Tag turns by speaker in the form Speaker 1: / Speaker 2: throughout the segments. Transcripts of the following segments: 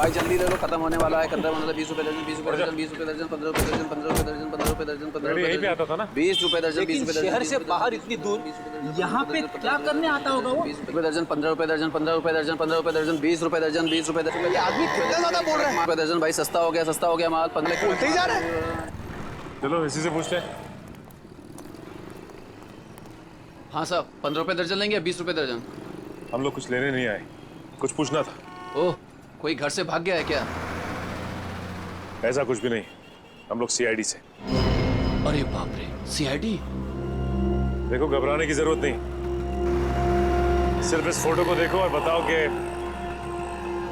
Speaker 1: भाई जल्दी ले लो, खत्म होने वाला है। 20 रुपए दर्जन, 20 रुपए दर्जन, 20 रुपए दर्जन, 15 रुपए दर्जन, 15 रुपए दर्जन, 15 रुपए दर्जन, 15 रुपए
Speaker 2: यहीं पे आता था ना।
Speaker 1: 20 रुपए दर्जन, 20 रुपए दर्जन।
Speaker 3: शहर से बाहर इतनी दूर यहाँ पे क्या करने आता होगा वो?
Speaker 1: 20 रुपए दर्जन, 15 रुपए दर्जन, 15 रुपए दर्जन, 15 रुपए दर्जन, 20 रुपए दर्जन, 20 रुपए दर्जन।
Speaker 3: ये आदमी कितना ज्यादा बोल रहा है?
Speaker 1: रुपए दर्जन भाई, सस्ता हो गया माल। 15
Speaker 3: बोलते ही जा रहा है।
Speaker 2: चलो इसी से पूछते हैं।
Speaker 1: हाँ साहब, 15 रुपए दर्जन लेंगे या 20 रुपए दर्जन?
Speaker 2: हम लोग कुछ लेने नहीं आए, कुछ पूछना था।
Speaker 1: ओह, कोई घर से भाग गया है क्या?
Speaker 2: ऐसा कुछ भी नहीं, हम लोग सीआईडी से।
Speaker 1: अरे बाप रे, सीआईडी?
Speaker 2: देखो घबराने की जरूरत नहीं, सिर्फ इस फोटो को देखो और बताओ कि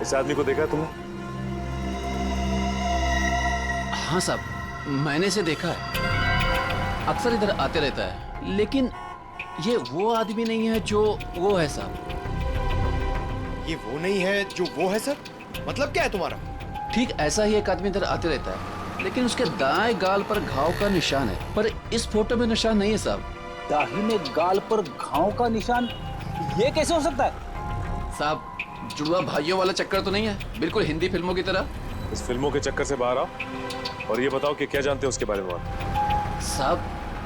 Speaker 2: इस आदमी को देखा तुमने?
Speaker 1: हाँ साहब, मैंने इसे देखा है, अक्सर इधर आते रहता है, लेकिन ये वो आदमी नहीं है जो वो है साहब।
Speaker 4: ये वो नहीं है जो वो है सर? मतलब क्या है तुम्हारा?
Speaker 1: ठीक ऐसा ही एक आदमी इधर आते रहता है, लेकिन उसके दाएं गाल पर घाव का निशान है, पर इस फोटो में निशान नहीं है साहब।
Speaker 3: दाहिने गाल पर घाव का निशान? ये कैसे हो सकता है?
Speaker 1: साहब, जुड़वा भाइयों वाला चक्कर तो नहीं है? बिल्कुल हिंदी फिल्मों की तरह।
Speaker 2: इस फिल्मों के चक्कर से बाहर आओ और ये बताओ कि क्या जानते हो उसके बारे में आप?
Speaker 1: साहब,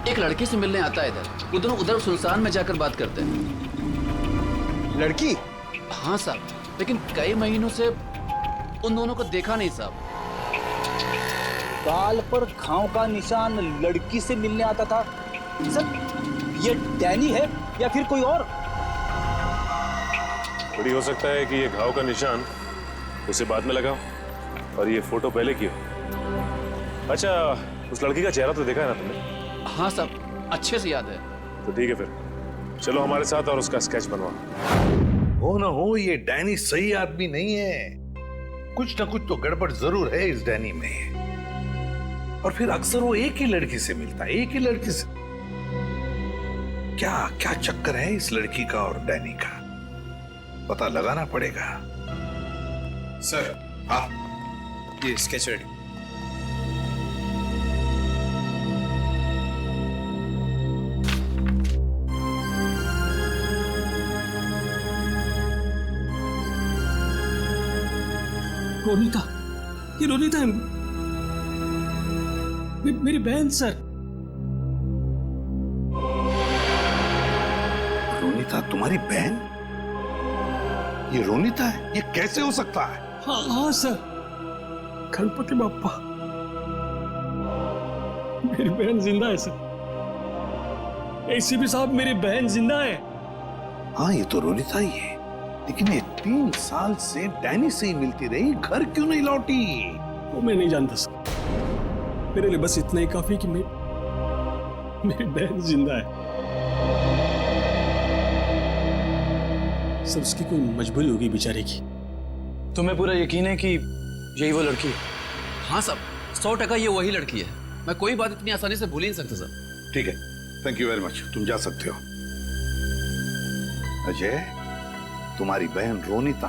Speaker 1: एक लड़की से मिलने आता है इधर, उधर सुनसान में जाकर बात करते हैं।
Speaker 4: लड़की?
Speaker 1: हाँ साहब, लेकिन कई महीनों से उन दोनों को देखा नहीं साहब।
Speaker 3: गाल पर घाव का निशान, लड़की से मिलने आता था सर। ये डैनी है या फिर कोई और?
Speaker 2: बड़ी हो सकता है कि ये घाव का निशान उसे बाद में लगा हो और ये फोटो पहले की हो। अच्छा, उस लड़की का चेहरा तो देखा है ना तुमने?
Speaker 1: हाँ साहब, अच्छे से याद है।
Speaker 2: तो ठीक है, फिर चलो हमारे साथ और उसका स्केच बनवा।
Speaker 5: हो ना हो, ये डैनी सही आदमी नहीं है। कुछ ना कुछ तो गड़बड़ जरूर है इस डैनी में। और फिर अक्सर वो एक ही लड़की से मिलता है, एक ही लड़की से। क्या क्या चक्कर है इस लड़की का और डैनी का? पता लगाना पड़ेगा।
Speaker 4: सर, हाँ, ये स्केच रेडी।
Speaker 6: रोनीता, ये रोनीता है, मेरी बहन सर।
Speaker 5: रोनीता तुम्हारी बहन? ये रोनीता है? ये कैसे हो सकता है?
Speaker 6: हाँ सर, गणपति बाप्पा, मेरी बहन जिंदा है सर। एसीपी साहब, मेरी बहन जिंदा है।
Speaker 5: हाँ, ये तो रोनीता ही है, लेकिन ये 3 साल से डैनी से ही मिलती रही, घर क्यों नहीं लौटी?
Speaker 6: वो मैं नहीं जानता सर, मेरे लिए बस इतना ही काफी कि मेरी बहन जिंदा है सर। उसकी कोई मजबूरी होगी बेचारे की।
Speaker 7: तुम्हें पूरा यकीन है कि यही वो लड़की है?
Speaker 1: हाँ साहब, 100% ये वही लड़की है। मैं कोई बात इतनी आसानी से भूल ही नहीं सकता सर।
Speaker 5: ठीक है, थैंक यू वेरी मच, तुम जा सकते हो। अजय, तुम्हारी बहन रोनीता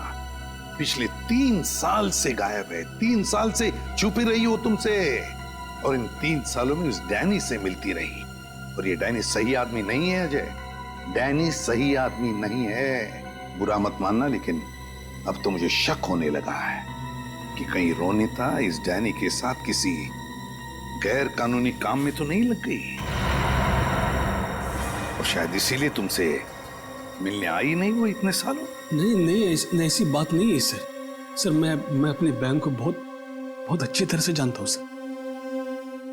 Speaker 5: पिछले 3 साल से गायब है। 3 साल से छुपी रही हो तुमसे, और इन 3 सालों में उस डैनी से मिलती रही। और ये डैनी सही आदमी नहीं है अजय, डैनी सही आदमी नहीं है। बुरा मत मानना, लेकिन अब तो मुझे शक होने लगा है कि कहीं रोनीता इस डैनी के साथ किसी गैर कानूनी काम में तो नहीं लग गई, और शायद इसीलिए तुमसे मिलने आई नहीं वो इतने सालों।
Speaker 6: नहीं, ऐसी बात नहीं है सर। सर, मैं अपनी बहन को बहुत अच्छी तरह से जानता हूँ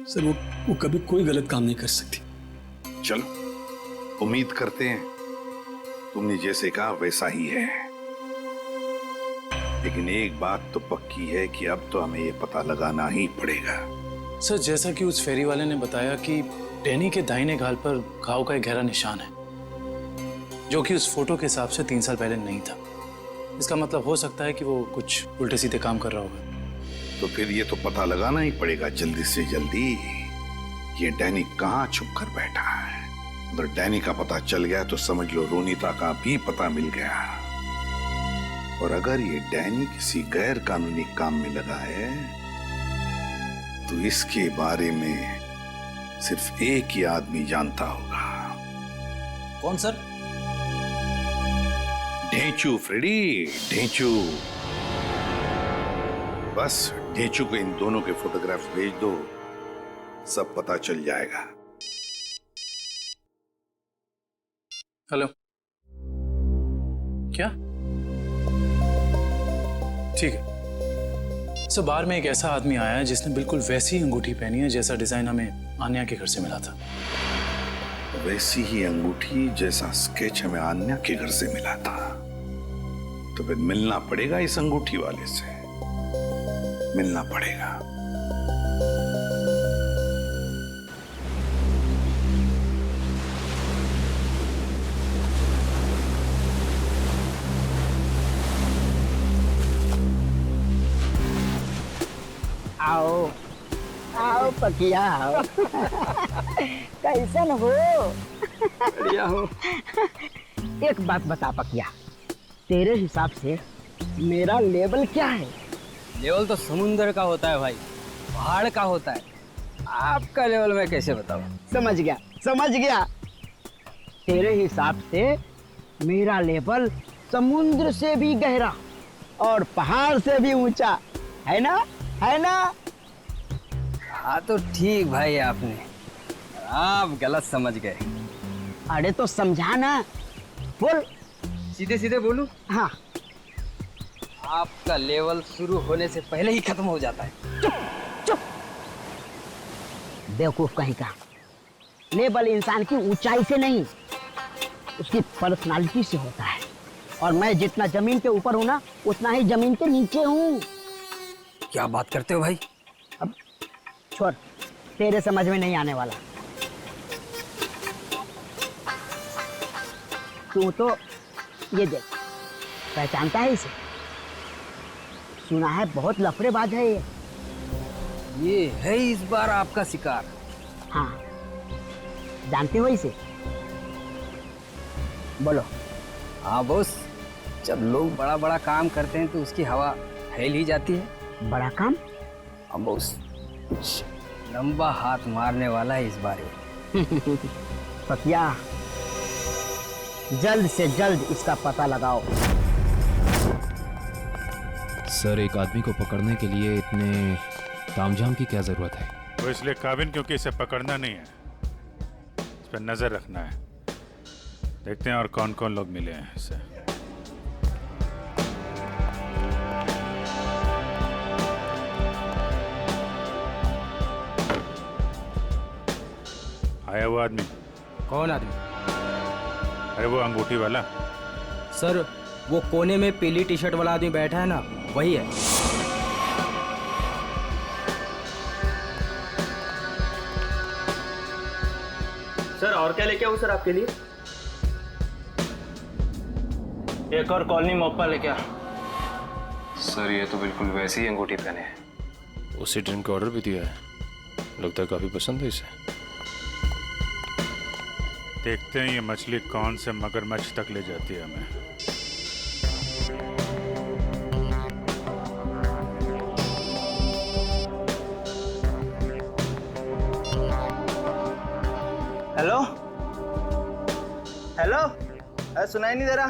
Speaker 6: सर। वो कभी कोई गलत काम नहीं कर सकती।
Speaker 5: चलो, उम्मीद करते हैं तुमने जैसे कहा वैसा ही है। लेकिन एक बात तो पक्की है कि अब तो हमें ये पता लगाना ही पड़ेगा।
Speaker 7: सर, जैसा कि उस फेरी वाले ने बताया कि डैनी के दाहिने गाल पर घाव का एक गहरा निशान है, जो कि उस फोटो के हिसाब से 3 साल पहले नहीं था। इसका मतलब हो सकता है कि वो कुछ उल्टे सीधे काम कर रहा होगा।
Speaker 5: तो फिर ये तो पता लगाना ही पड़ेगा जल्दी से जल्दी, ये डैनी कहाँ छुप कर बैठा है। अगर डैनी का पता चल गया तो समझ लो रोनीता का भी पता मिल गया। और अगर ये डैनी किसी गैर कानूनी काम में लगा है तो इसके बारे में सिर्फ एक ही आदमी जानता होगा।
Speaker 3: कौन सर?
Speaker 5: ढेंचू फ्रेडी, ढेंचू। बस ढेचू को इन दोनों के फोटोग्राफ्स भेज दो, सब पता चल जाएगा।
Speaker 7: हेलो, क्या? ठीक है। सो बार में एक ऐसा आदमी आया है जिसने बिल्कुल वैसी ही अंगूठी पहनी है जैसा डिजाइन हमें आन्या के घर से मिला था।
Speaker 5: वैसी ही अंगूठी जैसा स्केच हमें आन्या के घर से मिला था, तो फिर मिलना पड़ेगा इस अंगूठी वाले से, मिलना पड़ेगा।
Speaker 8: आओ आओ पकिया आओ। कैसन हो? बढ़िया हो। एक बात बता पकिया, तेरे हिसाब से मेरा लेवल क्या है?
Speaker 3: लेवल तो समुंदर का होता है भाई, पहाड़ का होता है। आपका लेवल मैं कैसे बताऊं?
Speaker 8: समझ गया समझ गया। तेरे हिसाब से मेरा लेवल समुद्र से भी गहरा और पहाड़ से भी ऊंचा है ना, है ना?
Speaker 3: हाँ तो ठीक भाई, आपने आप गलत समझ गए।
Speaker 8: अरे तो समझा ना, बोल।
Speaker 3: सीधे सीधे बोलूं?
Speaker 8: हाँ।
Speaker 3: आपका लेवल शुरू होने से पहले ही खत्म हो जाता है।
Speaker 8: चुप। बेवकूफ कहीं का। लेवल इंसान की ऊंचाई से नहीं, उसकी पर्सनालिटी से होता है। और मैं जितना जमीन के ऊपर हूं ना, उतना ही जमीन के नीचे हूं।
Speaker 3: क्या बात करते हो भाई?
Speaker 8: अब छोड़, तेरे समझ में नहीं आने वाला। तू तो ये देख, पहचानता है इसे? सुना है बहुत लफड़ेबाज है
Speaker 3: ये है इस बार आपका शिकार।
Speaker 8: हाँ, जानते हो इसे? बोलो।
Speaker 3: हाँ बॉस, जब लोग बड़ा बड़ा काम करते हैं तो उसकी हवा फैल ही जाती है।
Speaker 8: बड़ा काम?
Speaker 3: हाँ बॉस, कुछ लंबा हाथ मारने वाला है इस बार ये।
Speaker 8: पकिया, जल्द से जल्द इसका पता लगाओ।
Speaker 9: सर, एक आदमी को पकड़ने के लिए इतने तामझाम की क्या जरूरत है?
Speaker 10: वो इसलिए काबिल क्योंकि इसे पकड़ना नहीं है, इस पर नजर रखना है। देखते हैं और कौन कौन लोग मिले हैं इससे। आया वो आदमी?
Speaker 3: कौन आदमी?
Speaker 10: अरे वो अंगूठी वाला।
Speaker 3: सर, वो कोने में पीली टी शर्ट वाला आदमी बैठा है ना, वही है।
Speaker 11: सर, और क्या लेके आऊं सर आपके लिए?
Speaker 7: एक और कॉलोनी मोपा लेके आ।
Speaker 9: सर, ये तो बिल्कुल वैसी ही अंगूठी पहने है।
Speaker 2: उसी ड्रिंक का ऑर्डर भी दिया है, लगता है काफी पसंद है इसे।
Speaker 10: देखते हैं ये मछली कौन से मगरमच्छ तक ले जाती है हमें।
Speaker 11: हेलो हेलो, अरे सुनाई नहीं दे रहा?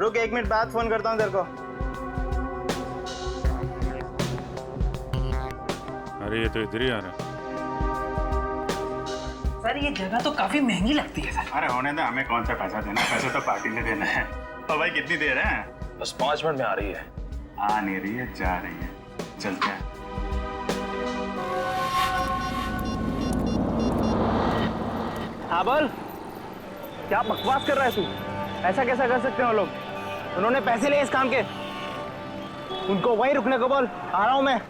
Speaker 11: रुक, 1 मिनट बाद फोन करता हूँ तेरे को।
Speaker 10: अरे ये तो इधर ही आ रहा है।
Speaker 11: सर, ये जगह तो काफी महंगी लगती है सर।
Speaker 10: अरे होने दे, हमें कौन सा पैसा देना, पैसा तो पार्टी ने देना है। और भाई कितनी देर है?
Speaker 2: बस 5 मिनट में आ रही है।
Speaker 10: आ नहीं रही है, जा रही है। चलते हैं।
Speaker 11: हाँ बोल, क्या बकवास कर रहा है तू? ऐसा कैसा कर सकते हैं वो लोग? उन्होंने पैसे लिए इस काम के। उनको वहीं रुकने को बोल, आ रहा हूं मैं।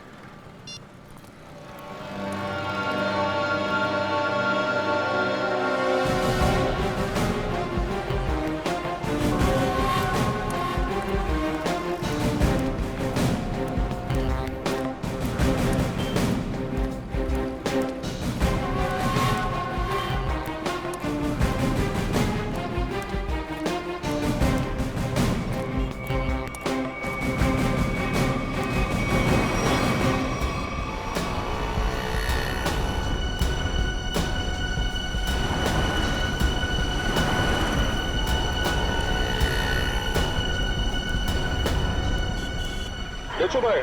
Speaker 2: देखो भाई,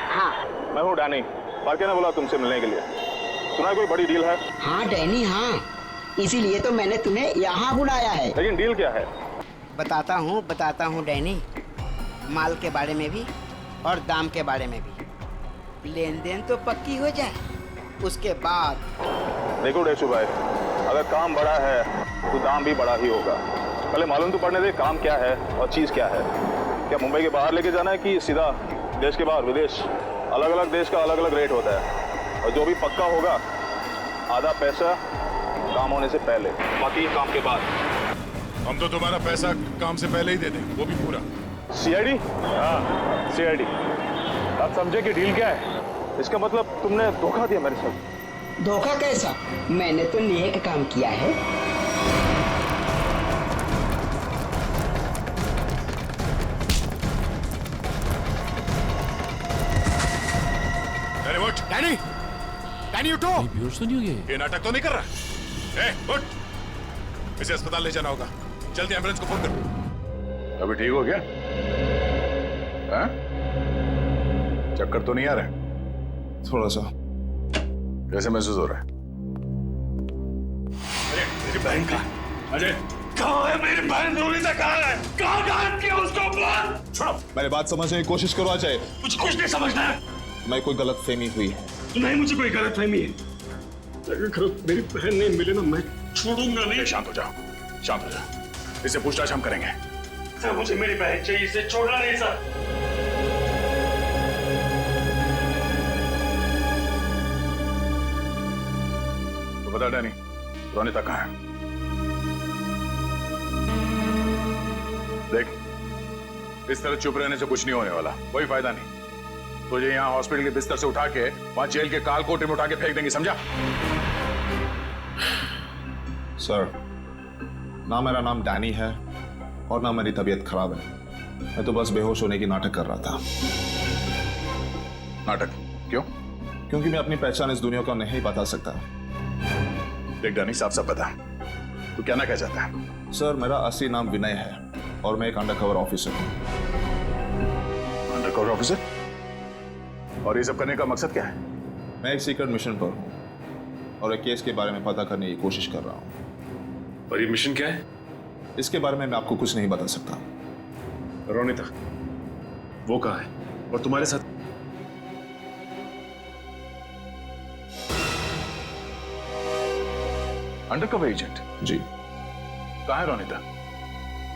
Speaker 8: हाँ
Speaker 12: मैं हूँ डैनी। पार्के ने बोला तुमसे मिलने के लिए। सुना है कोई बड़ी डील है?
Speaker 8: हाँ डैनी हाँ, इसीलिए तो मैंने तुम्हें यहाँ बुलाया है।
Speaker 12: लेकिन डील क्या है?
Speaker 8: बताता हूँ डैनी। माल के बारे में भी और दाम के बारे में भी। लेन देन तो पक्की हो जाए, उसके बाद।
Speaker 12: देखो डेशु भाई, अगर काम बड़ा है तो दाम भी बड़ा ही होगा। पहले मालूम तो पड़ने दे काम क्या है और चीज क्या है। क्या मुंबई के बाहर लेके जाना है कि सीधा देश के बाहर विदेश? अलग अलग देश का अलग अलग रेट होता है, और जो भी पक्का होगा आधा पैसा काम होने से पहले, बाकी काम के बाद।
Speaker 13: हम तो तुम्हारा पैसा काम से पहले ही दे दें, वो भी पूरा।
Speaker 12: सीआईडी? हाँ सीआईडी। आप समझे कि डील क्या है? इसका मतलब तुमने धोखा दिया मेरे साथ।
Speaker 8: धोखा कैसा? मैंने तो नेक काम किया है।
Speaker 13: अरे उठ डैनी, डैनी उठो।
Speaker 9: बेहोश तो नहीं हो गया?
Speaker 13: ये नाटक तो नहीं कर रहा? उठ, इसे अस्पताल ले जाना होगा। जल्दी एम्बुलेंस को फोन करो।
Speaker 5: अभी ठीक हो गया? हाँ? चक्कर तो नहीं आ रहा? थोड़ा सा। कैसे महसूस हो रहा है?
Speaker 13: अरे मेरी बहन कहाँ? अजय कहाँ है मेरी बहन? रोनिता कहाँ है? कहाँ गायब किया उसको? बोल। छोड़ो।
Speaker 14: मेरी बात समझने की कोशिश करो अजय।
Speaker 13: मुझे कुछ नहीं समझना है।
Speaker 14: मैं कोई गलत फहमी हुई है।
Speaker 13: नहीं, मुझे कोई गलत फहमी है।
Speaker 6: अगर मेरी बहन नहीं मिले ना, मैं
Speaker 13: छोड़ूंगा नहीं। शांत हो जाओ, शांत हो जाओ। इसे पूछताछ हम करेंगे। सर मुझे मेरी बहन चाहिए, इसे छोड़ना नहीं सर।
Speaker 5: तो बता डैनी, रोनिता कहाँ है? देख, इस तरह चुप रहने से कुछ नहीं होने वाला, कोई फायदा नहीं। तुझे यहाँ हॉस्पिटल के बिस्तर से उठा के वहां जेल के काल कोठरी में उठा के फेंक देंगे, समझा?
Speaker 14: सर, ना मेरा नाम डैनी है और ना मेरी तबीयत खराब है। मैं तो बस बेहोश होने की नाटक कर रहा था।
Speaker 5: नाटक? क्यों?
Speaker 14: क्योंकि मैं अपनी पहचान इस दुनिया को नहीं बता सकता।
Speaker 5: देख डैनी, साफ साफ बता, तू क्या ना कह चाहता है?
Speaker 14: सर, मेरा असली नाम विनय है और मैं एक अंडरकवर ऑफिसर हूँ।
Speaker 5: Undercover officer? और ये सब करने का मकसद क्या है?
Speaker 14: मैं एक सीक्रेट मिशन पर हूँ और एक केस के बारे में पता करने की कोशिश कर रहा हूँ।
Speaker 2: और ये मिशन क्या है?
Speaker 14: इसके बारे में मैं आपको कुछ नहीं बता सकता।
Speaker 2: रोनिता वो कहाँ है और तुम्हारे साथ?
Speaker 5: Undercover agent?
Speaker 14: जी।
Speaker 5: कहाँ है रोनिता?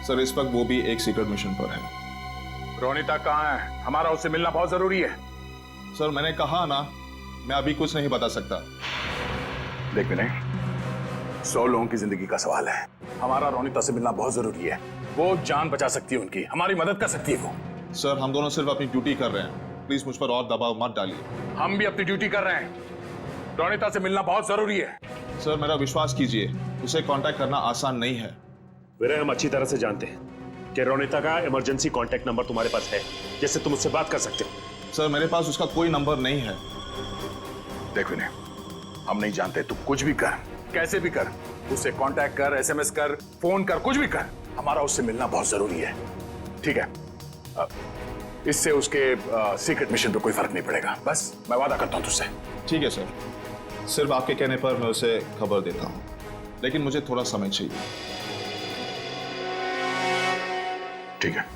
Speaker 14: सर, इस वक्त वो भी एक सीक्रेट मिशन पर है।
Speaker 5: रोनिता कहाँ है? हमारा उससे मिलना बहुत जरूरी है।
Speaker 14: सर, मैंने कहा ना, मैं अभी कुछ नहीं बता सकता।
Speaker 5: देख विनय, 100 लोगों की जिंदगी का सवाल है। हमारा रोनिता से मिलना बहुत जरूरी है। वो जान बचा सकती है उनकी, हमारी मदद कर सकती है वो।
Speaker 14: सर, हम दोनों सिर्फ अपनी ड्यूटी कर रहे हैं। प्लीज मुझ पर और दबाव मत डालिए।
Speaker 5: हम भी अपनी ड्यूटी कर रहे हैं। रोनिता से मिलना बहुत जरूरी है।
Speaker 14: सर, मेरा विश्वास कीजिए, उसे कांटेक्ट करना आसान नहीं है।
Speaker 2: विनय, हम अच्छी तरह से जानते हैं कि रोनिता का इमरजेंसी कांटेक्ट नंबर तुम्हारे पास है, जिससे तुम उससे बात कर सकते हो।
Speaker 14: सर, मेरे पास उसका कोई नंबर नहीं है।
Speaker 5: देख विनय, हम नहीं जानते, तू कुछ भी कर, कैसे भी कर, उससे कांटेक्ट कर, एसएमएस कर, फोन कर, कुछ भी कर, हमारा उससे मिलना बहुत जरूरी है। ठीक है? इससे उसके सीक्रेट मिशन पे कोई फर्क नहीं पड़ेगा। बस मैं वादा करता हूं तुझसे।
Speaker 14: ठीक है सर, सिर्फ आपके कहने पर मैं उसे खबर देता हूं, लेकिन मुझे थोड़ा समय चाहिए।
Speaker 5: ठीक है।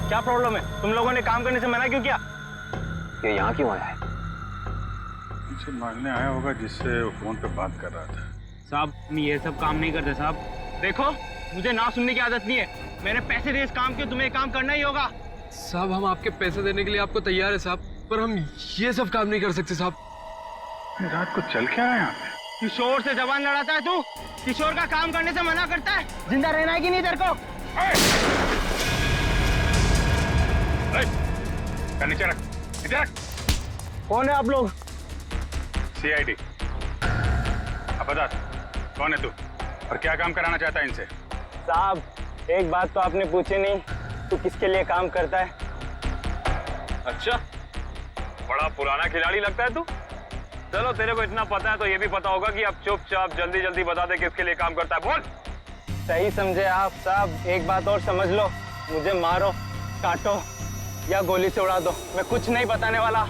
Speaker 11: क्या प्रॉब्लम है? तुम लोगों ने काम करने से मना क्यों किया?
Speaker 7: ये यहाँ क्यों आया है?
Speaker 10: मुझे मांगने आया होगा जिससे वो फोन पे बात कर रहा था।
Speaker 11: साहब, हम ये सब काम नहीं करते साहब। देखो, मुझे ना सुनने की आदत नहीं है। मैंने पैसे दिए इस काम के, तुम्हें काम करना ही होगा।
Speaker 15: साहब, हम आपके पैसे देने के लिए आपको तैयार है साहब, पर हम ये सब काम नहीं कर सकते साहब।
Speaker 10: रात को चल क्या रहा है यहाँ पे?
Speaker 11: किशोर से जबान लड़ाता है तू? किशोर का काम करने से मना करता है? जिंदा रहना है कि नहीं तेरे को?
Speaker 10: नीचे रख, नीचे रख।
Speaker 11: कौन है आप लोग?
Speaker 10: सीआईडी। अब बता, कौन है तू और क्या काम कराना चाहता है इनसे?
Speaker 11: साहब, एक बात तो आपने पूछी नहीं, तू किसके लिए काम करता है?
Speaker 10: अच्छा, बड़ा पुराना खिलाड़ी लगता है तू।
Speaker 16: चलो तेरे को इतना पता है तो ये भी पता होगा कि अब चुपचाप जल्दी जल्दी बता दे किसके लिए काम करता है। बोल।
Speaker 11: सही समझे आप साहब। एक बात और समझ लो, मुझे मारो, काटो या गोली से उड़ा दो, मैं कुछ नहीं बताने वाला।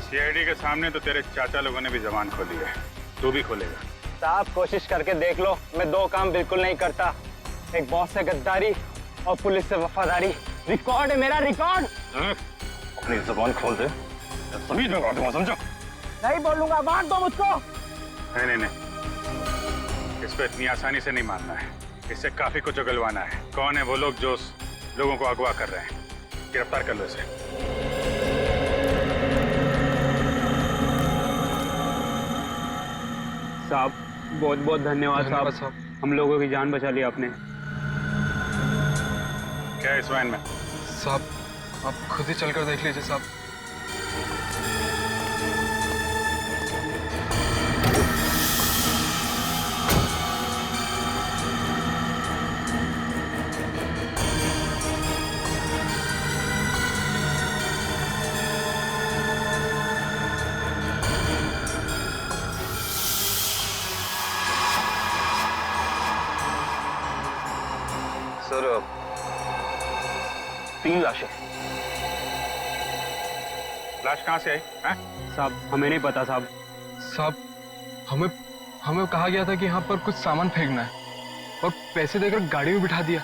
Speaker 10: सीआईडी के सामने तो तेरे चाचा लोगों ने भी जबान खोली है, तू भी खोलेगा।
Speaker 11: साहब कोशिश करके देख लो, मैं दो काम बिल्कुल नहीं करता, एक बॉस से गद्दारी और पुलिस से वफादारी। रिकॉर्ड है मेरा, रिकॉर्ड।
Speaker 16: अपनी जबान खोल दे, सभी लोग दूंगा, समझो।
Speaker 11: नहीं बोलूंगा, बांध दो मुझको।
Speaker 10: नहीं, इसको इतनी आसानी से नहीं मानना है, इससे काफी कुछ उगलवाना है। कौन है वो लोग जो लोगों को अगवा कर रहे हैं? गिरफ्तार कर लो इसे।
Speaker 11: साहब बहुत बहुत धन्यवाद साहब, हम लोगों की जान बचा ली आपने।
Speaker 10: क्या है इस वैन में?
Speaker 15: साहब आप खुद ही चलकर देख लीजिए साहब।
Speaker 16: सर 3 लाशें।
Speaker 10: लाश कहाँ से आई?
Speaker 11: साहब हमें नहीं पता साहब।
Speaker 15: साहब हमें कहा गया था कि यहाँ पर कुछ सामान फेंकना है और पैसे देकर गाड़ी में बिठा दिया,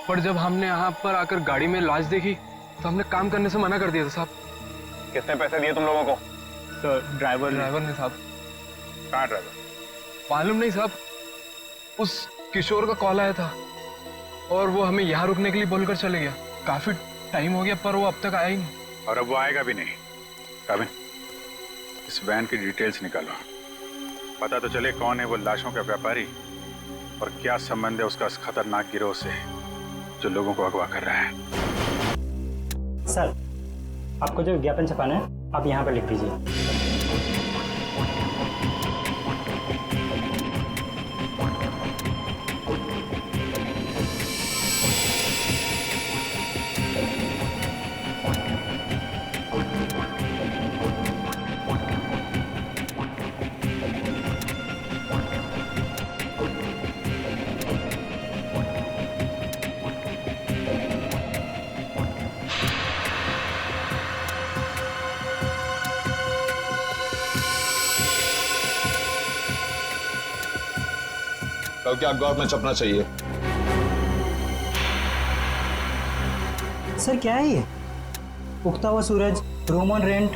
Speaker 15: पर जब हमने यहाँ पर आकर गाड़ी में लाश देखी तो हमने काम करने से मना कर दिया था साहब।
Speaker 16: कितने पैसे दिए तुम लोगों को?
Speaker 11: सर ड्राइवर
Speaker 15: ने साहब।
Speaker 10: कहाँ ड्राइवर?
Speaker 15: मालूम नहीं साहब, उस किशोर का कॉल आया था और वो हमें यहाँ रुकने के लिए बोलकर चले गया। काफी टाइम हो गया पर वो अब तक आया ही नहीं।
Speaker 10: और अब वो आएगा भी नहीं। काबिन, इस वैन की डिटेल्स निकालो, पता तो चले कौन है वो लाशों का व्यापारी और क्या संबंध है उसका इस खतरनाक गिरोह से जो लोगों को अगवा कर रहा है।
Speaker 17: सर आपको जो विज्ञापन छपाना है आप यहाँ पर लिख दीजिए।
Speaker 14: कल के अखबार में छपना चाहिए।
Speaker 17: सर क्या है ये? उगता हुआ सूरज, रोमन रेंट,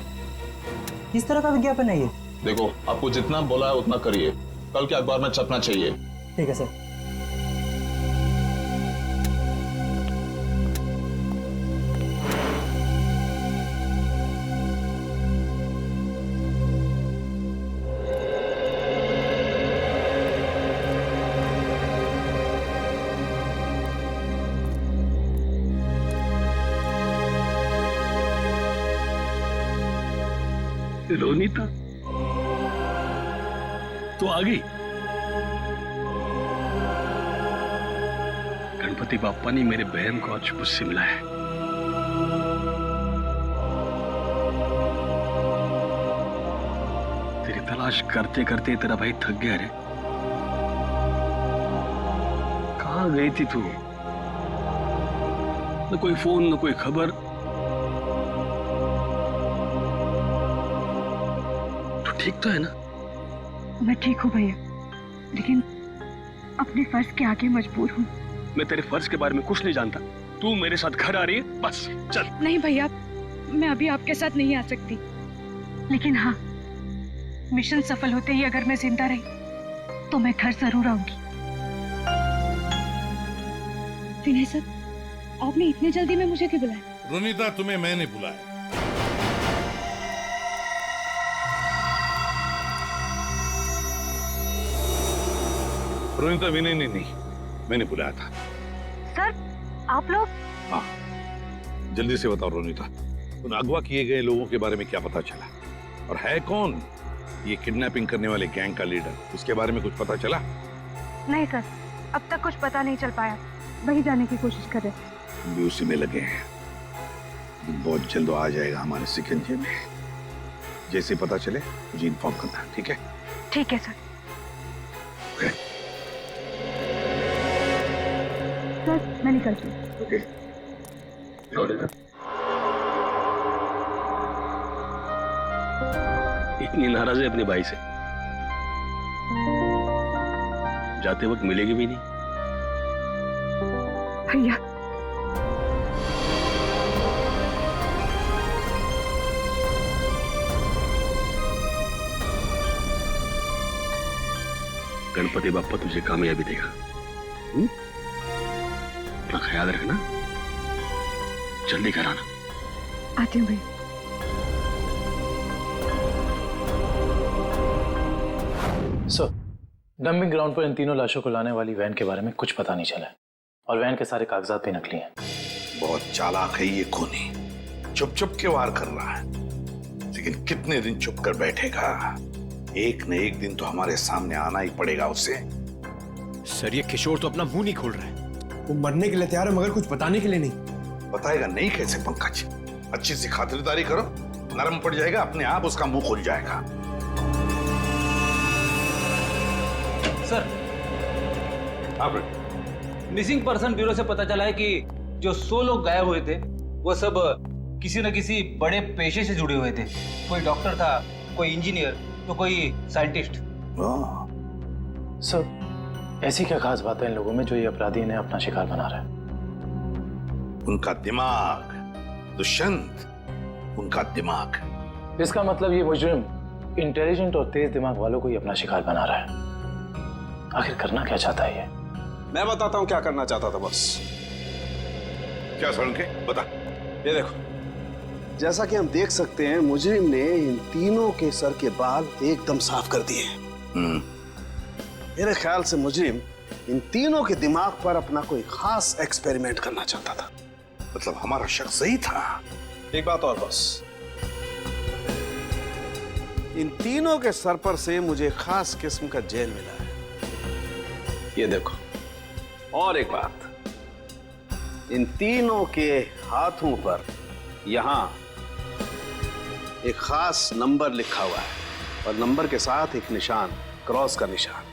Speaker 17: किस तरह का विज्ञापन है ये?
Speaker 14: देखो आपको जितना बोला है उतना करिए, कल के अखबार में छपना चाहिए।
Speaker 17: ठीक है सर।
Speaker 6: रोनीता तो आ गई। गणपति बाप्पा ने मेरे बहन को आज मुझसे मिलाया है। तेरी तलाश करते करते तेरा भाई थक गया रे। कहाँ गई थी तू? न कोई फोन न कोई खबर। ठीक तो है ना?
Speaker 18: मैं ठीक हूँ भैया, लेकिन अपने फर्ज के आगे मजबूर हूँ।
Speaker 6: मैं तेरे फर्ज के बारे में कुछ नहीं जानता। तू मेरे साथ घर आ रही है, बस चल।
Speaker 18: नहीं भैया, मैं अभी आपके साथ नहीं आ सकती, लेकिन हाँ, मिशन सफल होते ही अगर मैं जिंदा रही तो मैं घर जरूर आऊंगी। विनय सर, आपने इतनी जल्दी में मुझे क्यों बुलाया?
Speaker 19: रोनीता, तुम्हें मैंने बुलाया। रोनीता, विनय ने नहीं, मैंने बुलाया था।
Speaker 18: सर आप लोग?
Speaker 19: हाँ, जल्दी से बताओ रोनीता, उन अगवा किए गए लोगों के बारे में क्या पता चला? और है कौन ये किडनैपिंग करने वाले गैंग का लीडर? उसके बारे में कुछ पता चला?
Speaker 18: नहीं सर, अब तक कुछ पता नहीं चल पाया। वही जाने की कोशिश कर रहे।
Speaker 19: हम भी उसी में लगे हैं। बहुत जल्द आ जाएगा हमारे शिकंजे में। जैसे पता चले मुझे इन्फॉर्म करना, ठीक है?
Speaker 18: ठीक है सर। सर मैं निकलती हूँ।
Speaker 19: ओके।
Speaker 20: इतनी नाराज है अपने भाई से, जाते वक्त मिलेगी भी नहीं।
Speaker 18: भैया
Speaker 20: गणपति बाप्पा तुझे कामयाबी देगा। अपना ख्याल रखना, जल्दी घर आना।
Speaker 18: आती हूँ भैया।
Speaker 7: सर, डंपिंग ग्राउंड पर इन तीनों लाशों को लाने वाली वैन के बारे में कुछ पता नहीं चला है और वैन के सारे कागजात भी नकली हैं।
Speaker 5: बहुत चालाक है ये खूनी, चुप चुप के वार कर रहा है, लेकिन कितने दिन चुप कर बैठेगा? एक न एक दिन तो हमारे सामने आना ही पड़ेगा उसे।
Speaker 4: सर ये किशोर तो अपना मुंह नहीं खोल रहा है। वो मरने के लिए तैयार है मगर कुछ बताने के लिए नहीं।
Speaker 5: बताएगा नहीं कैसे पंकज? अच्छी सी खातिरदारी करो, नरम पड़ जाएगा, अपने आप उसका मुंह खुल जाएगा।
Speaker 3: सर, मिसिंग पर्सन ब्यूरो से पता चला है कि जो 100 लोग गायब हुए थे वो सब किसी न किसी बड़े पेशे से जुड़े हुए थे। कोई डॉक्टर था, कोई इंजीनियर, तो कोई साइंटिस्ट।
Speaker 7: सर, ऐसी क्या खास बात है इन लोगों में जो ये अपराधी इन्हें अपना शिकार बना रहा है?
Speaker 5: उनका दिमाग दुष्यंत, उनका दिमाग।
Speaker 7: इसका मतलब ये मुजरिम इंटेलिजेंट और तेज दिमाग वालों को ही अपना शिकार बना रहा है। आखिर करना क्या चाहता है ये?
Speaker 14: मैं बताता हूँ क्या करना चाहता था बस।
Speaker 5: क्या सुन के बता।
Speaker 14: ये देखो, जैसा कि हम देख सकते हैं मुजरिम ने इन तीनों के सर के बाल एकदम साफ कर दिए। मेरे ख्याल से मुजरिम इन तीनों के दिमाग पर अपना कोई खास एक्सपेरिमेंट करना चाहता था।
Speaker 5: मतलब हमारा शक सही था।
Speaker 14: एक बात और बस, इन तीनों के सर पर से मुझे खास किस्म का जेल मिला है। ये देखो, और एक बात, इन तीनों के हाथों पर यहां एक खास नंबर लिखा हुआ है और नंबर के साथ एक निशान, क्रॉस का निशान।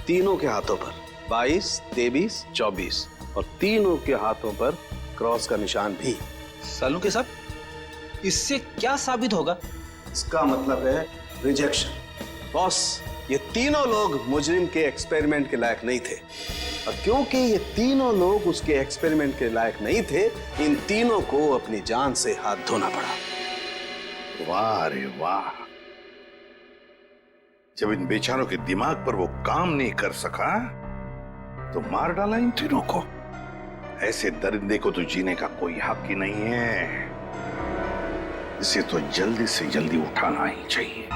Speaker 14: तीनों के हाथों पर 22, 23, 24 और तीनों के हाथों पर क्रॉस का निशान भी।
Speaker 3: सालू के साथ इससे क्या साबित होगा?
Speaker 14: इसका मतलब है रिजेक्शन। बॉस, ये तीनों लोग मुजरिम के एक्सपेरिमेंट के लायक नहीं थे और क्योंकि ये तीनों लोग उसके एक्सपेरिमेंट के लायक नहीं थे, इन तीनों को अपनी जान से हाथ धोना पड़ा।
Speaker 5: वाह रे वाह, जब इन बेचारों के दिमाग पर वो काम नहीं कर सका तो मार डाला इन तीनों को। ऐसे दरिंदे को तो जीने का कोई हक ही नहीं है। इसे तो जल्दी से जल्दी उठाना ही चाहिए।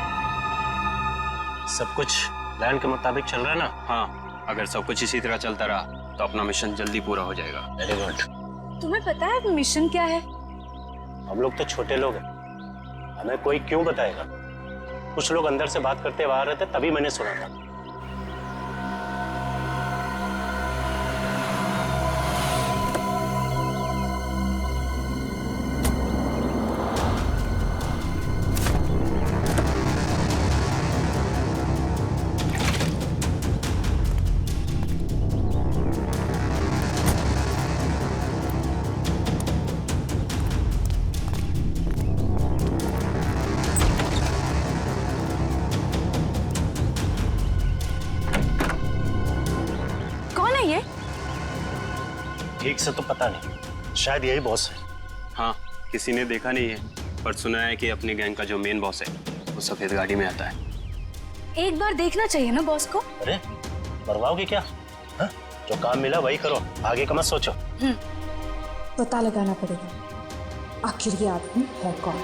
Speaker 16: सब कुछ प्लान के मुताबिक चल रहा है ना? हाँ, अगर सब कुछ इसी तरह चलता रहा तो अपना मिशन जल्दी पूरा हो जाएगा। Very good.
Speaker 18: तुम्हें पता है मिशन क्या है?
Speaker 16: हम लोग तो छोटे लोग हैं, हमें कोई क्यों बताएगा? कुछ लोग अंदर से बात करते बाहर रहते, तभी मैंने सुना था। ठीक से तो पता नहीं, शायद यही बॉस है। हाँ, किसी ने देखा नहीं है पर सुना है कि अपनी गैंग का जो मेन बॉस है वो सफेद गाड़ी में आता है।
Speaker 18: एक बार देखना चाहिए ना बॉस को।
Speaker 16: अरे मरवाओगे क्या? हा? जो काम मिला वही करो, आगे का मत सोचो।
Speaker 18: पता लगाना पड़ेगा आखिर ये आदमी है कौन।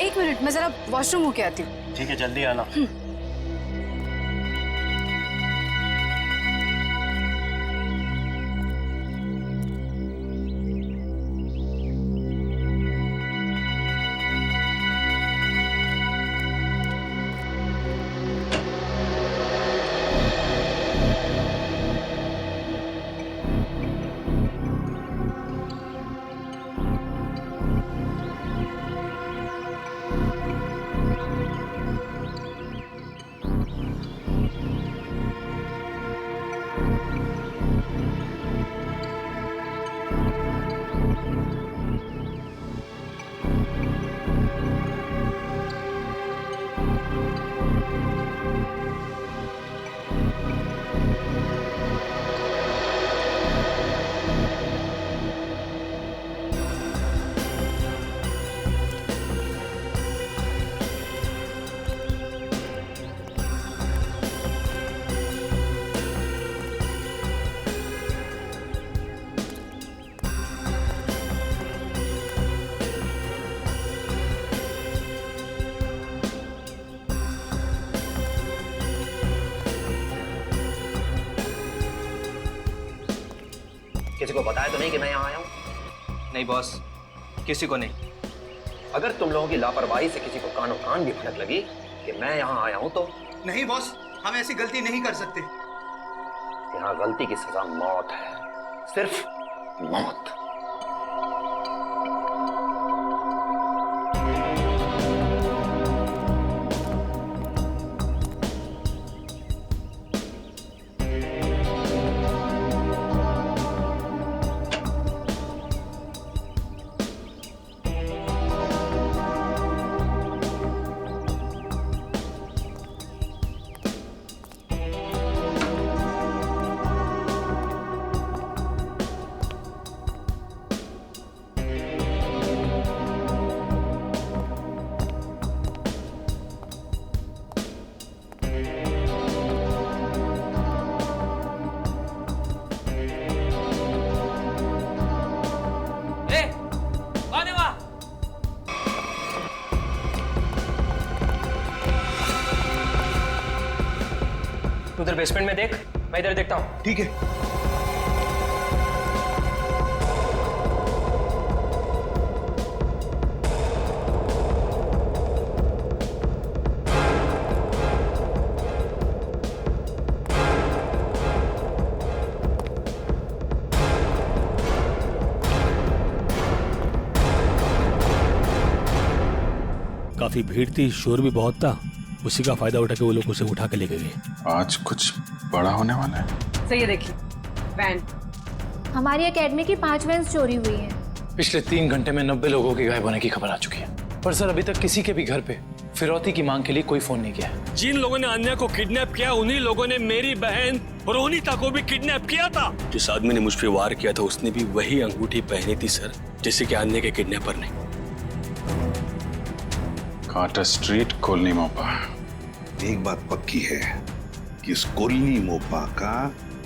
Speaker 18: एक मिनट, मैं जरा वॉशरूम होके आती हूँ।
Speaker 16: ठीक है, जल्दी आना।
Speaker 21: को बताया तो नहीं कि मैं यहाँ आया हूँ?
Speaker 11: नहीं बॉस, किसी को नहीं।
Speaker 21: अगर तुम लोगों की लापरवाही से किसी को कानों कान भी भनक लगी कि मैं यहाँ आया हूँ तो?
Speaker 11: नहीं बॉस, हम ऐसी गलती नहीं कर सकते।
Speaker 21: यहाँ गलती की सजा मौत है, सिर्फ मौत।
Speaker 11: उधर बेसमेंट में देख, मैं इधर देखता हूँ।
Speaker 14: ठीक है।
Speaker 6: काफी भीड़ थी, शोर भी बहुत था, उसी का फायदा उठा के वो लोग उसे उठा के लेके गए।
Speaker 10: आज कुछ बड़ा होने वाला है।
Speaker 22: सही है, देखिए वैन।
Speaker 23: हमारी एकेडमी की 5 वैन्स चोरी हुई हैं।
Speaker 7: पिछले 3 घंटे में 90 लोगों के गायब होने की खबर आ चुकी है, पर सर अभी तक किसी के भी घर पे फिरौती की मांग के लिए कोई फोन नहीं किया है।
Speaker 4: जिन लोगों ने अन्या को किडनैप किया, उन्हीं लोगों ने मेरी बहन रोनिता को भी किडनैप किया था।
Speaker 20: जिस आदमी ने मुझ पे वार किया था उसने भी वही अंगूठी पहनी थी सर, जिससे कि अन्या के किडनैपर ने।
Speaker 10: कार्टर स्ट्रीट, कोलनी मोपा।
Speaker 5: एक बात पक्की है कि इस कोलनी मोपा का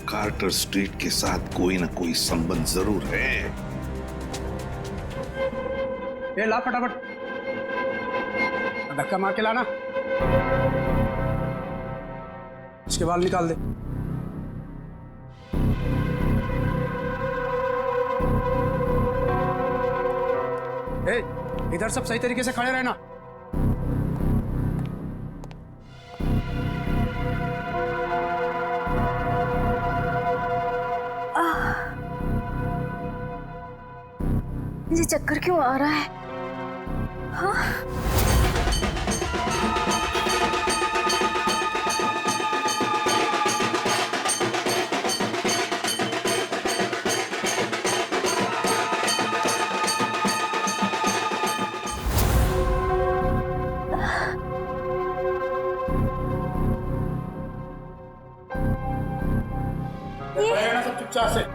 Speaker 5: कार्टर स्ट्रीट के साथ कोई ना कोई संबंध जरूर है।
Speaker 11: ये ला फटाफट, धक्का मार के लाना, इसके बाल निकाल दे। इधर सब सही तरीके से खड़े रहना।
Speaker 23: मुझे चक्कर क्यों आ रहा है? हाँ?
Speaker 11: ये सब चुपचाप से।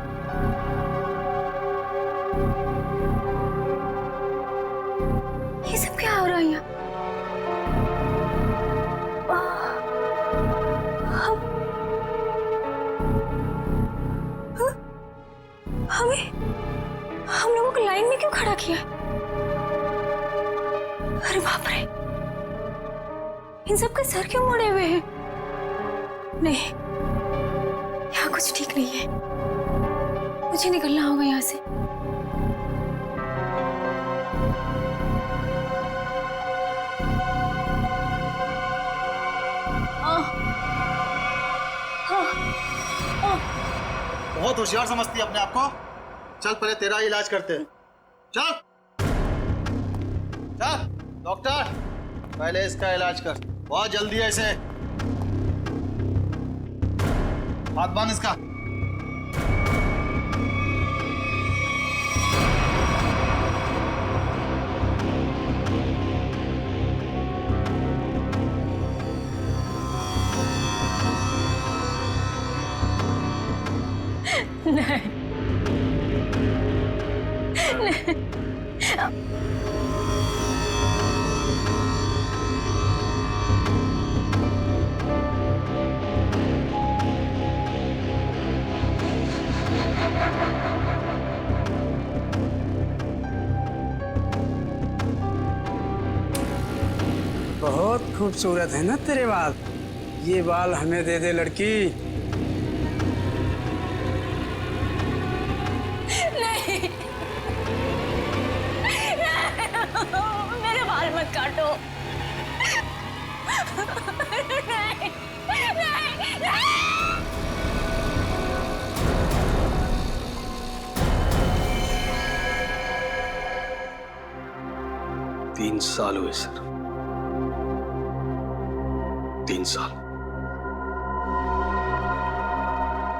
Speaker 23: ये सब क्या हो रहा है यहाँ? हम लोगों को लाइन में क्यों खड़ा किया? अरे बाप रे, इन सब के सर क्यों मुड़े हुए हैं? नहीं, यहाँ कुछ ठीक नहीं है, मुझे निकलना होगा यहाँ से।
Speaker 11: बहुत होशियार समझती है अपने आप को। चल पहले तेरा इलाज करते हैं। चल चल डॉक्टर, पहले इसका इलाज कर, बहुत जल्दी है इसे। हाथ बांध इसका।
Speaker 23: नहीं, नहीं।
Speaker 11: बहुत खूबसूरत है ना तेरे बाल। ये बाल हमें दे दे लड़की।
Speaker 20: 3 साल हुए सर, 3 साल।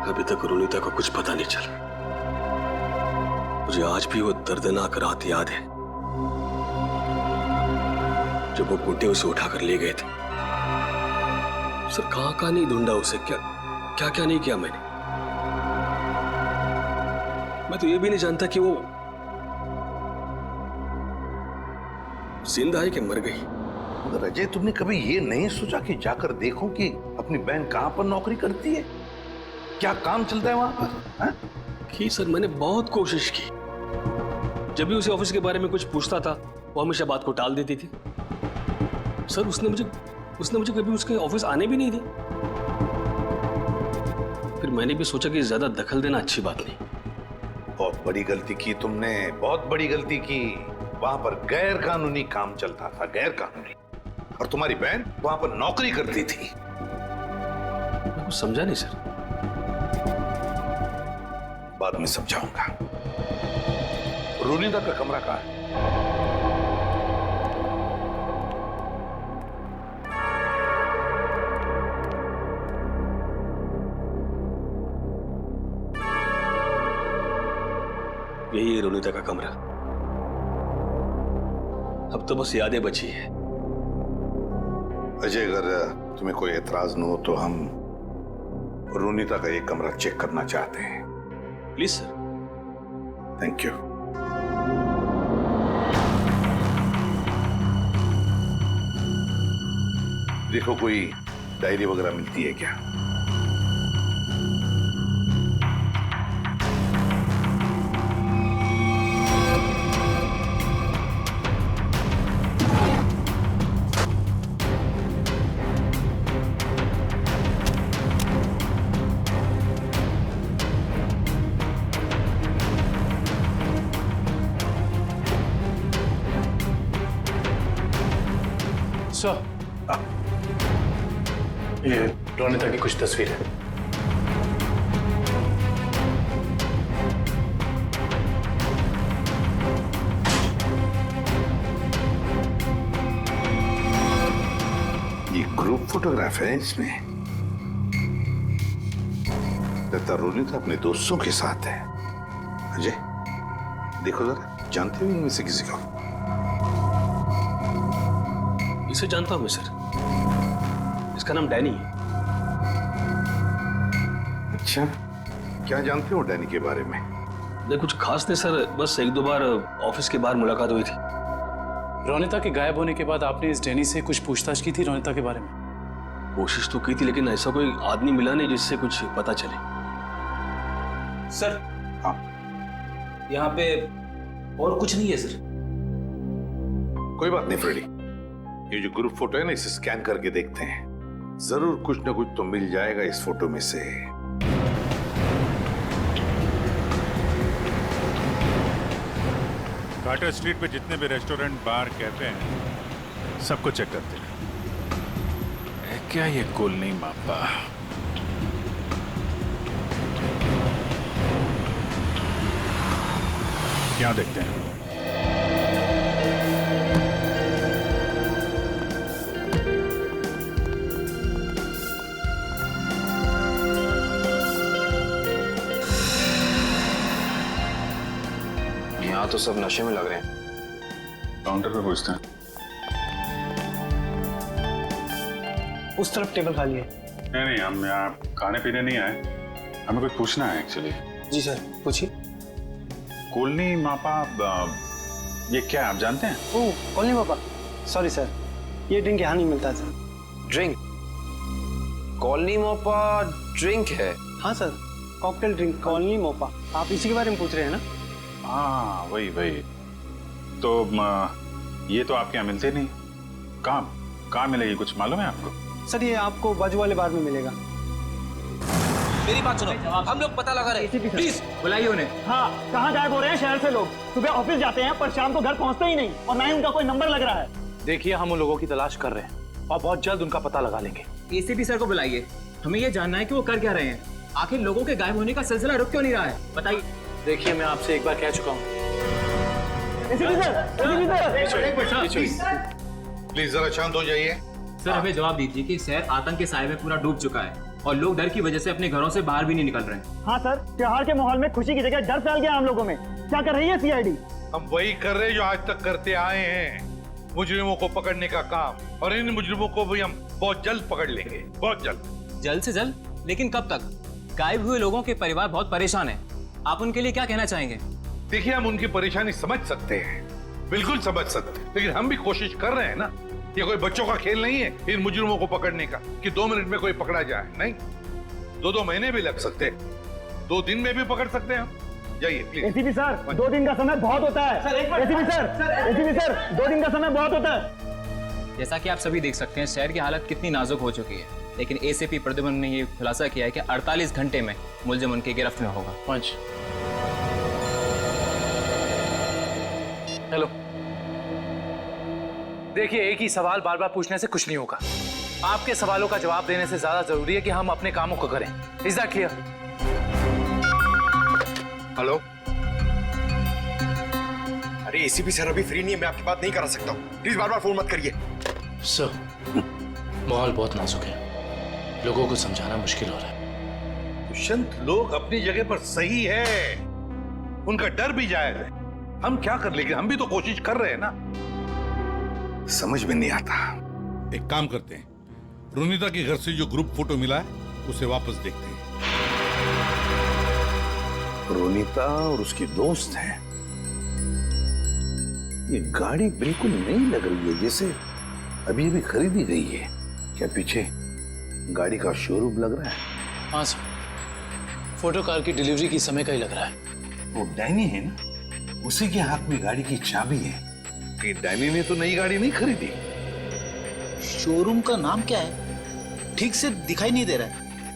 Speaker 20: अभी तक रोनिता को कुछ पता नहीं चला। मुझे आज भी वो दर्दनाक रात याद है जब वो गुड्डे उसे उठाकर ले गए थे। सर कहां नहीं ढूंढा उसे, क्या नहीं किया मैंने। मैं तो ये भी नहीं जानता कि वो जिंदा है कि मर गई।
Speaker 5: मगर अजय, तुमने कभी ये नहीं सोचा कि जाकर देखो कि अपनी बहन कहां पर नौकरी करती है, क्या काम चलता है वहां पर?
Speaker 20: की सर, मैंने बहुत कोशिश की। जब भी उसे ऑफिस के बारे में कुछ पूछता था वो हमेशा बात को टाल देती थी। सर उसने मुझे कभी उसके ऑफिस आने भी नहीं दी। फिर मैंने भी सोचा कि ज्यादा दखल देना अच्छी बात नहीं।
Speaker 5: बहुत बड़ी गलती की तुमने, बहुत बड़ी गलती की। वहां पर गैर कानूनी काम चलता था, गैर कानूनी, और तुम्हारी बहन वहां पर नौकरी करती थी।
Speaker 20: मैं कुछ समझा नहीं सर।
Speaker 5: बाद में समझाऊंगा। रोनिता का कमरा कहां है?
Speaker 20: यही है रोनिता का कमरा। अब तो बस यादें बची है।
Speaker 5: अजय, अगर तुम्हें कोई एतराज न हो तो हम रोनिता का ये कमरा चेक करना चाहते हैं।
Speaker 20: Please sir.
Speaker 5: Thank you. देखो कोई डायरी वगैरह मिलती है क्या?
Speaker 7: ये रोनिता की कुछ तस्वीर है।
Speaker 5: ये ग्रुप फोटोग्राफ है इसमें। लगता रोनिता अपने दोस्तों के साथ है। अजय देखो जरा, जानते हो इनमें से किसी को?
Speaker 20: इसे जानता हूं मैं सर, इसका नाम डैनी है।
Speaker 5: अच्छा, क्या जानते हो डैनी के बारे में?
Speaker 20: नहीं कुछ खास नहीं सर, बस 1-2 बार ऑफिस के बाहर मुलाकात हुई थी।
Speaker 7: रोनिता के गायब होने के बाद आपने इस डैनी से कुछ पूछताछ की थी रोनिता के बारे में?
Speaker 20: कोशिश तो की थी, लेकिन ऐसा कोई आदमी मिला नहीं जिससे कुछ पता चले।
Speaker 3: सर
Speaker 5: हाँ,
Speaker 3: यहाँ पे और कुछ नहीं है सर।
Speaker 5: कोई बात नहीं फ्रेडी, ये जो ग्रुप फोटो है ना, इसे स्कैन करके देखते हैं। जरूर कुछ ना कुछ तो मिल जाएगा इस फोटो में से।
Speaker 10: कार्टर स्ट्रीट पे जितने भी रेस्टोरेंट, बार, कैफे हैं, सबको चेक करते हैं। क्या ये कुल नहीं मापा? क्या देखते हैं?
Speaker 21: यहाँ तो सब नशे में लग रहे हैं।
Speaker 10: काउंटर पे पूछते हैं।
Speaker 11: उस तरफ टेबल खाली है।
Speaker 10: नहीं, हम यहाँ खाने पीने नहीं आए, हमें कुछ पूछना है एक्चुअली।
Speaker 11: जी सर, पूछिए।
Speaker 10: कोलनी मापा, ये क्या आप जानते हैं?
Speaker 11: ओह, कोलनी मापा, सॉरी सर, ये ड्रिंक यहाँ नहीं मिलता sir.
Speaker 21: Drink? Colony Mopa drink है?
Speaker 11: हाँ sir, cocktail drink colony Mopa. आप इसी के बारे में पूछ रहे हैं ना?
Speaker 10: हाँ वही। तो ये तो आपके यहाँ मिलते नहीं। कहाँ मिलेगी, कुछ मालूम है आपको?
Speaker 11: सर ये आपको बाजू वाले बार में मिलेगा।
Speaker 3: मेरी बात सुनो, हम लोग पता लगा रहे हैं, प्लीज बुलाइए उन्हें।
Speaker 11: हाँ, कहाँ गायब हो रहे हैं शहर से लोग? सुबह ऑफिस जाते हैं पर शाम को घर पहुँचते ही नहीं, और ना ही उनका कोई नंबर लग रहा है।
Speaker 7: देखिए, हम उन लोगों की तलाश कर रहे हैं और बहुत जल्द उनका पता लगा लेंगे।
Speaker 3: एसीपी सर को बुलाइए, हमें ये जानना है कि वो कर क्या रहे हैं। आखिर लोगों के गायब होने का सिलसिला रुक क्यों नहीं रहा है, बताइए।
Speaker 7: देखिए, मैं आपसे एक बार कह चुका हूँ,
Speaker 5: प्लीज जरा शांत हो जाइए।
Speaker 9: सर हमें जवाब दीजिए कि शहर आतंक के साए में पूरा डूब चुका है और लोग डर की वजह से अपने घरों से बाहर भी नहीं निकल रहे हैं।
Speaker 11: हाँ सर, त्योहार के माहौल में खुशी की जगह डर फैल गया हम लोगों में। क्या कर रही है सीआईडी?
Speaker 5: हम वही कर रहे हैं जो आज तक करते आए हैं, मुजरिमों को पकड़ने का काम। और इन मुजरिमों को भी हम बहुत जल्द पकड़ लेंगे, बहुत जल्द।
Speaker 9: जल्द से जल्द? लेकिन कब तक? गायब हुए लोगों के परिवार बहुत परेशान है, आप उनके लिए क्या कहना चाहेंगे?
Speaker 5: देखिए, हम उनकी परेशानी समझ सकते हैं, बिल्कुल समझ सकते हैं, लेकिन हम भी कोशिश कर रहे हैं ना। ये कोई बच्चों का खेल नहीं है इन मुजरिमों को पकड़ने का कि 2 मिनट में कोई पकड़ा जाए। नहीं, 2 महीने भी लग सकते हैं, 2 दिन में भी पकड़ सकते हैं हम। जाइए प्लीज।
Speaker 11: एसीपी सर, 2 दिन का समय बहुत होता है। एसीपी सर, 2 दिन का समय बहुत होता है।
Speaker 9: जैसा कि आप सभी देख सकते हैं शहर की हालत कितनी नाजुक हो चुकी है, लेकिन एसीपी प्रद्युम्न ने ये खुलासा किया है कि 48 घंटे में मुलजिम उनकी गिरफ्त में होगा।
Speaker 7: हेलो, देखिए, एक ही सवाल बार बार पूछने से कुछ नहीं होगा। आपके सवालों का जवाब देने से ज्यादा जरूरी है कि हम अपने कामों को करें। Is that clear?
Speaker 5: हेलो।
Speaker 4: अरे एसीपी सर अभी फ्री नहीं है, मैं आपकी बात नहीं करा सकता हूँ, प्लीज बार बार फोन मत करिए।
Speaker 7: सर, माहौल बहुत नाजुक है, लोगों को समझाना मुश्किल हो रहा है।
Speaker 5: दुष्यंत, लोग अपनी जगह पर सही है, उनका डर भी जायज है। हम क्या कर लेंगे, हम भी तो कोशिश कर रहे हैं ना। समझ में नहीं आता।
Speaker 19: एक काम करते हैं, रोनिता के घर से जो ग्रुप फोटो मिला है उसे वापस देखते हैं।
Speaker 5: रोनिता और उसकी दोस्त हैं। ये गाड़ी बिल्कुल नई लग रही है, जैसे अभी अभी खरीदी गई है। क्या पीछे गाड़ी का शोरूम लग रहा है?
Speaker 7: हाँ सर, फोटो कार की डिलीवरी की समय का ही लग रहा है।
Speaker 5: वो डैनी है ना, उसी के हाथ में गाड़ी की चाबी है। कि डैनी ने तो नई गाड़ी नहीं खरीदी।
Speaker 1: शोरूम का नाम क्या है? ठीक से दिखाई नहीं दे रहा है।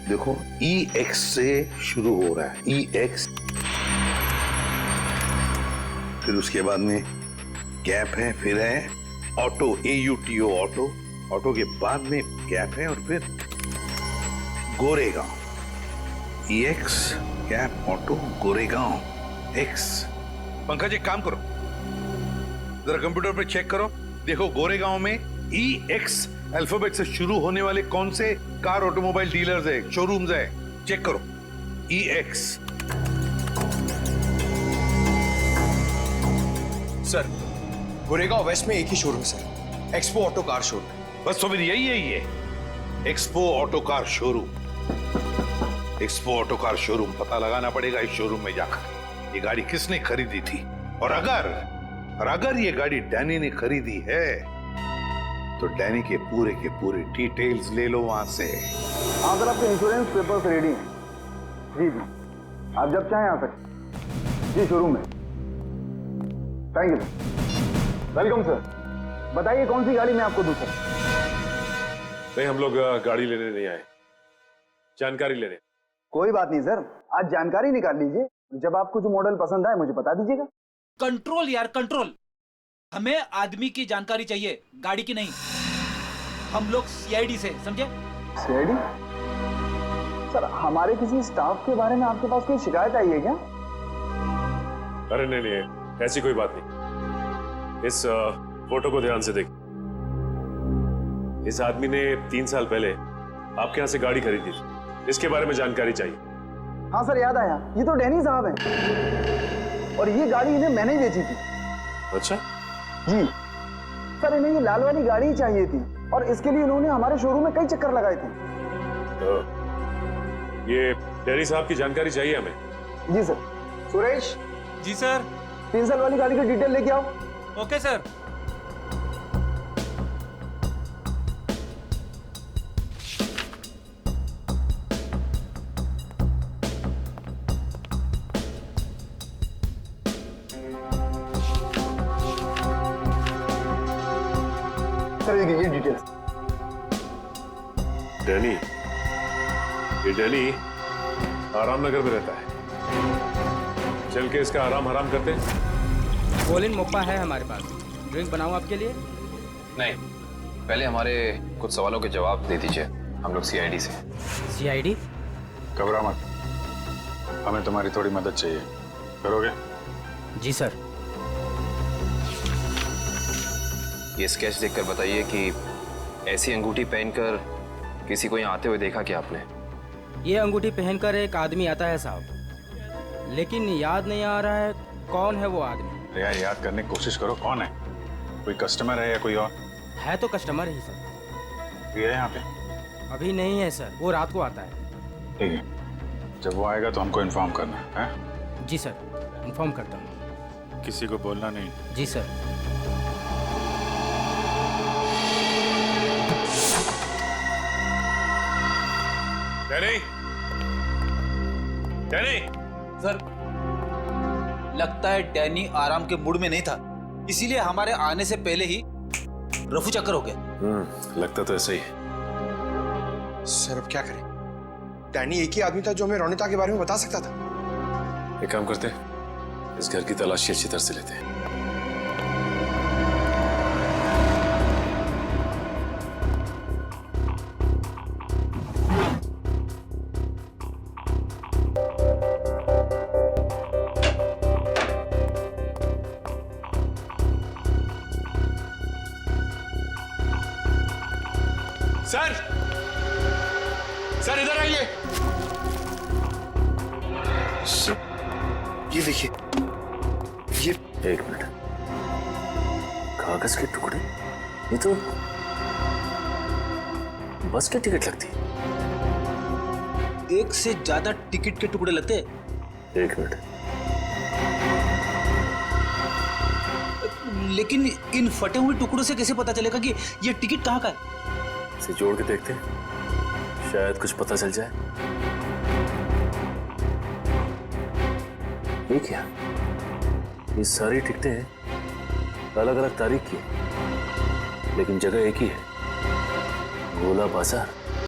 Speaker 5: देखो, EX से शुरू हो रहा है, EX, फिर उसके बाद में गैप है, फिर है ऑटो, AUTO, ऑटो। ऑटो के बाद में गैप है और फिर Goregaon. EX, gap, auto, Goregaon, X। Pankaj, एक काम करो, जरा कंप्यूटर पे चेक करो, देखो गोरेगांव में EX अल्फाबेट से शुरू होने वाले कौन से कार ऑटोमोबाइल डीलर्स है, शोरूम्स है, चेक करो। EX।
Speaker 4: सर, गोरेगांव वेस्ट में एक ही showroom sir, Expo Auto car showroom.
Speaker 5: बस तो फिर यही है, ये Expo Auto car showroom. Expo Auto car showroom पता लगाना पड़ेगा इस शोरूम में जाकर ये गाड़ी किसने खरीदी थी। और अगर ये गाड़ी डैनी ने खरीदी है तो डैनी के पूरे डिटेल्स ले लो वहां से।
Speaker 11: हाँ सर, आपके इंश्योरेंस पेपर्स रेडी हैं। जी जी, आप जब चाहें आ सकते। जी, शोरूम में। Thank you sir. Welcome sir. बताइए कौन सी गाड़ी मैं आपको दूं सर?
Speaker 2: नहीं, हम लोग गाड़ी लेने नहीं आए, जानकारी लेने।
Speaker 11: कोई बात नहीं सर, आज जानकारी निकाल लीजिए। जब आपको जो मॉडल पसंद आए मुझे बता दीजिएगा।
Speaker 3: कंट्रोल यार, कंट्रोल। हमें आदमी की जानकारी चाहिए, गाड़ी की नहीं। हम लोग सीआईडी से, समझे?
Speaker 11: सीआईडी? सर, हमारे किसी स्टाफ के बारे में आपके पास कोई शिकायत आई है क्या?
Speaker 2: अरे नहीं, ऐसी कोई बात नहीं। इस फोटो को ध्यान से देख। इस आदमी ने 3 साल पहले आपके यहाँ से गाड़ी खरीदी थी, इसके बारे में जानकारी चाहिए।
Speaker 11: हाँ सर, याद आया, ये तो डैनी साहब हैं और ये गाड़ी इन्हें मैंने ही बेची थी।
Speaker 2: अच्छा
Speaker 11: जी सर, इन्हें ये लाल वाली गाड़ी ही चाहिए थी और इसके लिए इन्होंने हमारे शोरूम में कई चक्कर लगाए थे।
Speaker 2: तो ये डैनी साहब की जानकारी चाहिए हमें।
Speaker 11: जी सर। सुरेश।
Speaker 3: जी सर।
Speaker 11: 3 साल वाली गाड़ी की डिटेल लेके आओ।
Speaker 3: Okay sir.
Speaker 11: ये डिटेल्स।
Speaker 2: डैनी, ये डैनी आराम नगर में रहता है। चल के इसका आराम हराम करते हैं।
Speaker 8: कोलिन मोप्पा है हमारे पास, ड्रिंक बनाऊं आपके लिए?
Speaker 21: नहीं, पहले हमारे कुछ सवालों के जवाब दे दीजिए। हम लोग सीआईडी से।
Speaker 8: सीआईडी?
Speaker 10: घबरा मत, हमें तुम्हारी थोड़ी मदद चाहिए, करोगे?
Speaker 8: जी सर।
Speaker 21: ये स्केच देखकर बताइए कि ऐसी अंगूठी पहनकर किसी को यहाँ आते हुए देखा क्या आपने?
Speaker 8: ये अंगूठी पहनकर एक आदमी आता है साहब, लेकिन याद नहीं आ रहा है कौन है वो आदमी।
Speaker 10: अरे यार याद करने की कोशिश करो, कौन है? कोई कस्टमर है या कोई और?
Speaker 8: है तो कस्टमर ही सर।
Speaker 10: ये है यहाँ पे?
Speaker 8: अभी नहीं है सर, वो रात को आता है।
Speaker 10: ठीक है, जब वो आएगा तो हमको इन्फॉर्म करना है?
Speaker 8: जी सर, इन्फॉर्म करता हूँ।
Speaker 10: किसी को बोलना नहीं।
Speaker 8: जी सर।
Speaker 2: Danny, Danny.
Speaker 1: सर, लगता है डैनी आराम के मूड में नहीं था, इसीलिए हमारे आने से पहले ही रफू चक्कर हो गया।
Speaker 2: लगता तो ऐसा ही है।
Speaker 4: सर अब क्या करें? डैनी एक ही आदमी था जो हमें रोनिता के बारे में बता सकता था।
Speaker 2: एक काम करते हैं, इस घर की तलाशी अच्छी तरह से लेते हैं।
Speaker 4: सर, सर इधर आइए। ये देखिए, ये
Speaker 7: एक मिनट, कागज के टुकड़े? ये तो बस की टिकट लगती है।
Speaker 1: एक से ज्यादा टिकट के टुकड़े लगते हैं।
Speaker 7: एक मिनट,
Speaker 1: लेकिन इन फटे हुए टुकड़ों से कैसे पता चलेगा कि ये टिकट कहाँ का है?
Speaker 7: इसे जोड़ के देखते हैं, शायद कुछ पता चल जाए। ये क्या? ये सारी टिकटें अलग अलग तारीख की, लेकिन जगह एक ही है, गोला बाजार।